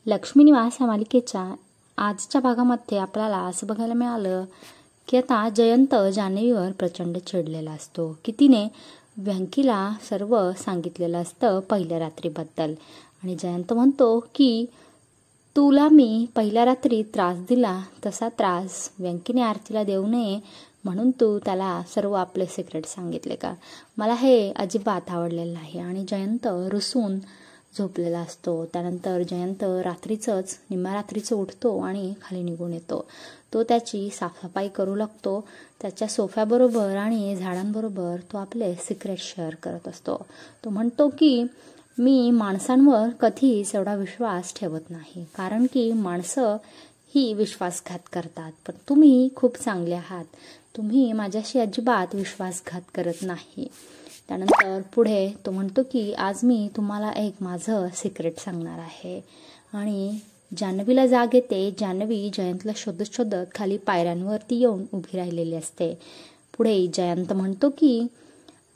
लक्ष्मी निवास या मालिकेच्या आजच्या भागामध्ये आपल्याला असं बघायला मिळालं की आता जयंत जान्हवीवर प्रचंड चिडलेला असतो की तिने व्यंकीला सर्व सांगितलेलं असतं पहिल्या रात्रीबद्दल. आणि जयंत म्हणतो की तुला मी पहिल्या रात्री त्रास दिला तसा त्रास व्यंकीने आरतीला देऊ नये म्हणून तू त्याला सर्व आपले सिक्रेट सांगितले का. मला हे अजिबात आवडलेलं नाही. आणि जयंत रुसून झोपलेला असतो. त्यानंतर जयंत निम्म्या रात्रीचं उठतो आणि खाली निघून येतो. तो त्याची साफसफाई करू लागतो. त्याच्या सोफ्याबरोबर आणि झाडांबरोबर तो आपले सिक्रेट शेअर करत असतो. तो म्हणतो की मी माणसांवर कधीच एवढा विश्वास ठेवत नाही, कारण की माणसं ही विश्वासघात करतात, पण तुम्ही खूप चांगले आहात, तुम्ही माझ्याशी अजिबात विश्वासघात करत नाही. त्यानंतर पुढे तो म्हणतो की आज मी तुम्हाला एक माझं सिक्रेट सांगणार आहे. आणि जान्हवीला जाग येते. जान्हवी जयंतला शोधत शोधत खाली पायऱ्यांवरती येऊन उभी राहिलेली असते. पुढे जयंत म्हणतो की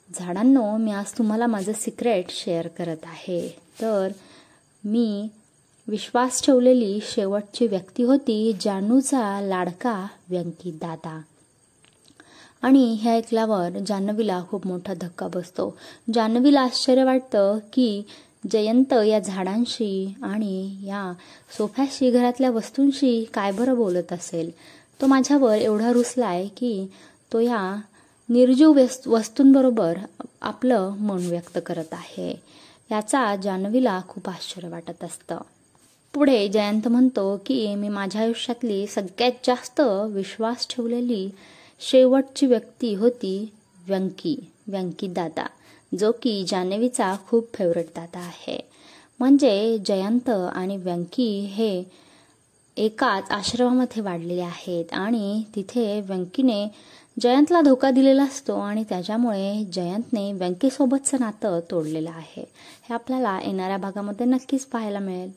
झाडांनो, मी आज तुम्हाला माझं सिक्रेट शेअर करत आहे. तर मी विश्वास ठेवलेली शेवटची व्यक्ती होती जानूचा लाडका व्यंकी दादा. आणि हे ऐकल्यावर जान्हवीला खूप मोठा धक्का बसतो. जान्हवीला आश्चर्य वाटतं की जयंत या झाडांशी आणि या सोफ्याशी, घरातल्या वस्तूंशी काय बरं बोलत असेल. तो माझ्यावर एवढा रुसलाय की तो या निर्जीव वस्तूंबरोबर आपलं मन व्यक्त करत आहे. याचा जान्हवीला खूप आश्चर्य वाटत असतं. पुढे जयंत म्हणतो की मी माझ्या आयुष्यातली सगळ्यात जास्त विश्वास ठेवलेली शेवटची व्यक्ती होती व्यंकी दादा, जो की जान्हवीचा खूप फेवरेट दादा आहे. म्हणजे जयंत आणि व्यंकी हे एकाच आश्रमामध्ये वाढलेले आहेत आणि तिथे व्यंकीने जयंतला धोका दिलेला असतो आणि त्याच्यामुळे जयंतने व्यंकीसोबतचं नातं तोडलेलं आहे. हे आपल्याला येणाऱ्या भागामध्ये नक्कीच पाहायला मिळेल.